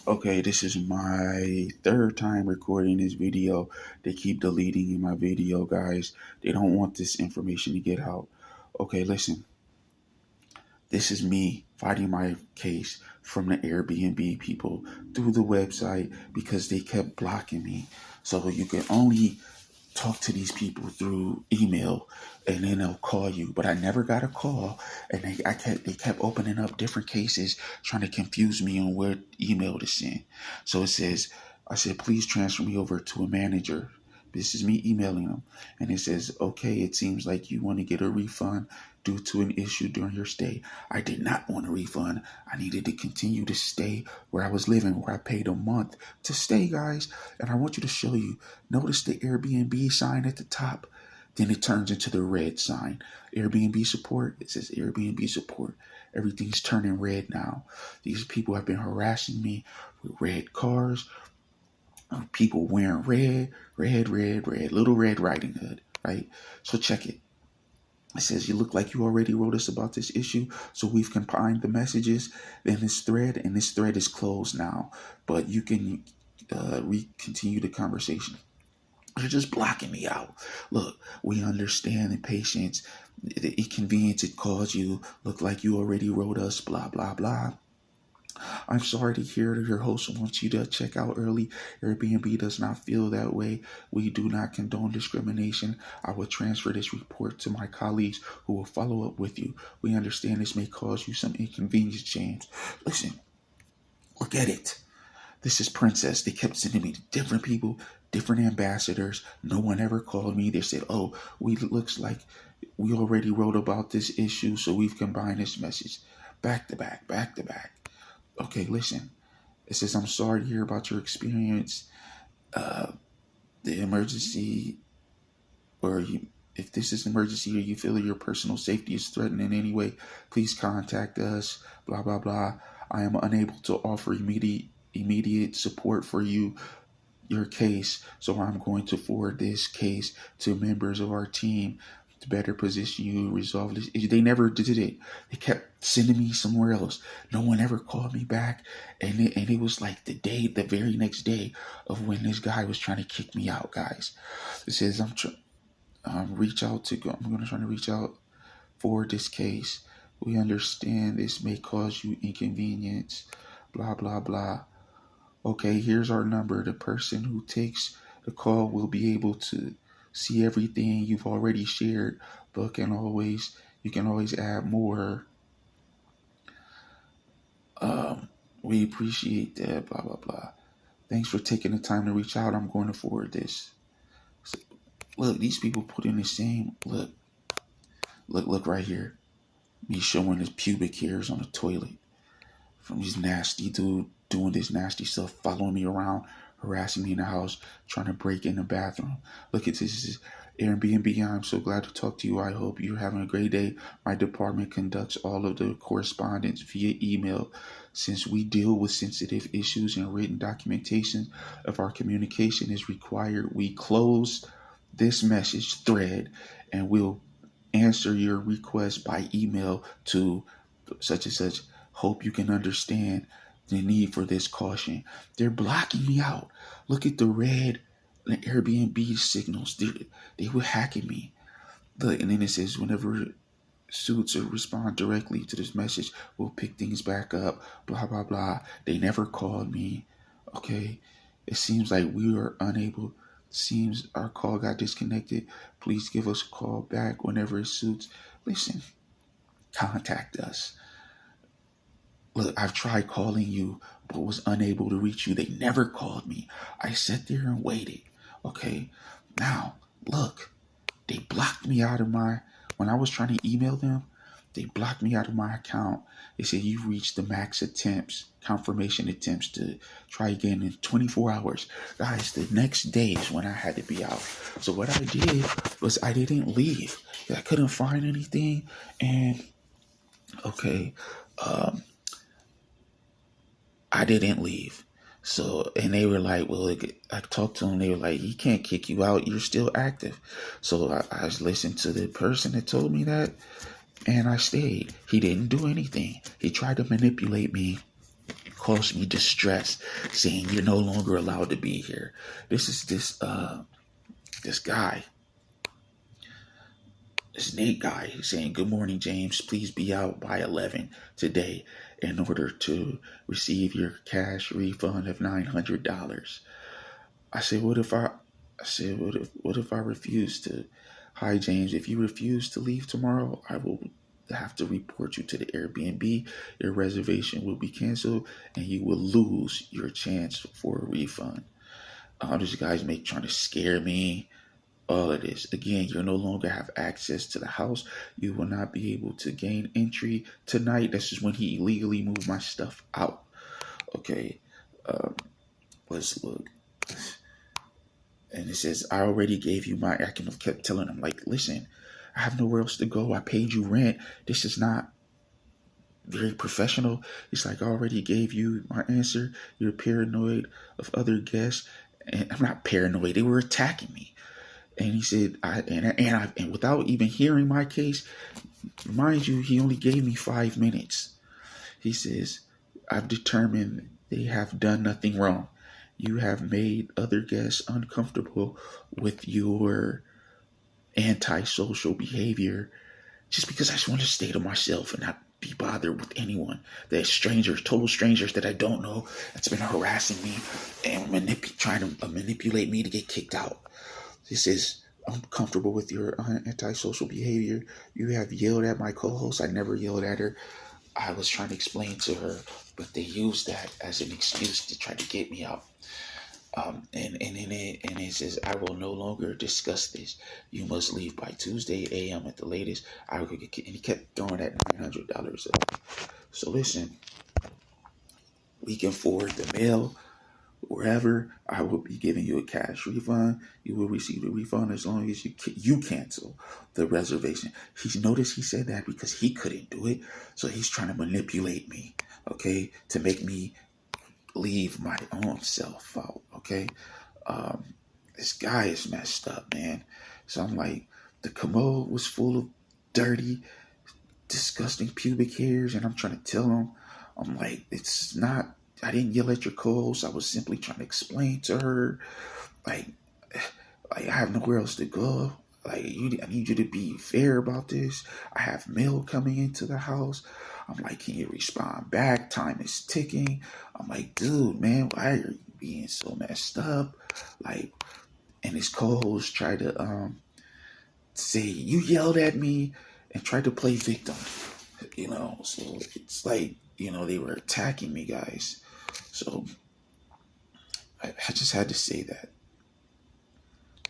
Okay, this is my third time recording this video. They keep deleting in my video, guys. They don't want this information to get out. Okay, listen. This is me fighting my case from the Airbnb people through the website because they kept blocking me. So you can only talk to these people through email and then they'll call you, but I never got a call, and they kept opening up different cases trying to confuse me on where email to send. So I said, please transfer me over to a manager. This is me emailing them, and it says, okay, it seems like you want to get a refund due to an issue during your stay. I did not want a refund. I needed to continue to stay where I was living, where I paid a month to stay, guys. And I want you to show you, notice the Airbnb sign at the top. Then it turns into the red sign. Airbnb support. It says Airbnb support. Everything's turning red now. These people have been harassing me with red cars, people wearing red, little Red Riding Hood, right? So check it. It says, you look like you already wrote us about this issue, so we've compiled the messages in this thread, and this thread is closed now, but you can continue the conversation. You're just blocking me out. Look, we understand the patience, the inconvenience it caused you. Look like you already wrote us, blah, blah, blah. I'm sorry to hear that your host wants you to check out early. Airbnb does not feel that way. We do not condone discrimination. I will transfer this report to my colleagues who will follow up with you. We understand this may cause you some inconvenience, James. Listen, look at it. This is Princess. They kept sending me to different people, different ambassadors. No one ever called me. They said, oh, looks like we already wrote about this issue, so we've combined this message. Back to back, back to back. Okay, listen. It says, I'm sorry to hear about your experience. The emergency, if this is an emergency or you feel that your personal safety is threatened in any way, please contact us, blah, blah, blah. I am unable to offer immediate support for your case, so I'm going to forward this case to members of our team to better position you to resolve this issue. They never did it. They kept sending me somewhere else. No one ever called me back, and it was like the very next day of when this guy was trying to kick me out, guys. It says I'm going to try to reach out for this case. We understand this may cause you inconvenience, blah, blah, blah. Okay, here's our number. The person who takes the call will be able to see everything you've already shared, but you can always add more. We appreciate that, blah, blah, blah. Thanks for taking the time to reach out. I'm going to forward this. So, look, these people put in the same, look right here. Me showing his pubic hairs on the toilet from this nasty dude doing this nasty stuff, following me around, harassing me in the house, trying to break in the bathroom. Look at this. This is Airbnb. I'm so glad to talk to you. I hope you're having a great day. My department conducts all of the correspondence via email. Since we deal with sensitive issues and written documentation of our communication is required, we close this message thread and we'll answer your request by email to such and such. Hope you can understand the need for this caution. They're blocking me out. Look at the red Airbnb signals. They were hacking me. Look, and then it says whenever suits or respond directly to this message, we'll pick things back up, blah, blah, blah. They never called me. Okay. It seems like we are unable. Seems our call got disconnected. Please give us a call back whenever it suits. Listen, contact us. Look, I've tried calling you, but was unable to reach you. They never called me. I sat there and waited. Okay, now, look, they blocked me out of when I was trying to email them, they blocked me out of my account. They said, you reached the max confirmation attempts to try again in 24 hours. Guys, the next day is when I had to be out. So what I did was I didn't leave. I couldn't find anything. And, okay, I didn't leave. So, and they were like, well, I talked to them. They were like, he can't kick you out. You're still active. So I listened to the person that told me that, and I stayed. He didn't do anything. He tried to manipulate me, caused me distress, saying you're no longer allowed to be here. This is this guy, this Nate guy, saying, "Good morning, James. Please be out by 11 today in order to receive your cash refund of $900." I said, what if I refuse to? Hi, James. If you refuse to leave tomorrow, I will have to report you to the Airbnb. Your reservation will be canceled, and you will lose your chance for a refund. This guy's trying to scare me. All of this. Again, you no longer have access to the house. You will not be able to gain entry tonight. This is when he illegally moved my stuff out. Okay, let's look. And it says, I already gave you my, I kind of kept telling him, like, listen, I have nowhere else to go. I paid you rent. This is not very professional. It's like, I already gave you my answer. You're paranoid of other guests. And I'm not paranoid. They were attacking me. And he said, and without even hearing my case, mind you, he only gave me 5 minutes. He says, I've determined they have done nothing wrong. You have made other guests uncomfortable with your antisocial behavior just because I just want to stay to myself and not be bothered with anyone. There's strangers, total strangers that I don't know, that's been harassing me and trying to manipulate me to get kicked out. This is uncomfortable with your antisocial behavior. You have yelled at my co-host. I never yelled at her. I was trying to explain to her, but they used that as an excuse to try to get me out. And it says, I will no longer discuss this. You must leave by Tuesday a.m. at the latest. I will get, and he kept throwing that $900 up. So listen, we can forward the mail wherever. I will be giving you a cash refund. You will receive a refund as long as you cancel the reservation. Noticed he said that because he couldn't do it, so he's trying to manipulate me, okay, to make me leave my own self out, okay. This guy is messed up, man. So I'm like, the commode was full of dirty, disgusting pubic hairs, and I'm trying to tell him, I'm like, it's not, I didn't yell at your co-host. I was simply trying to explain to her, like I have nowhere else to go. Like, I need you to be fair about this. I have mail coming into the house. I'm like, can you respond back? Time is ticking. I'm like, dude, man, why are you being so messed up? Like, and his co-host tried to say, you yelled at me, and tried to play victim. So it's like, they were attacking me, guys. So I just had to say that.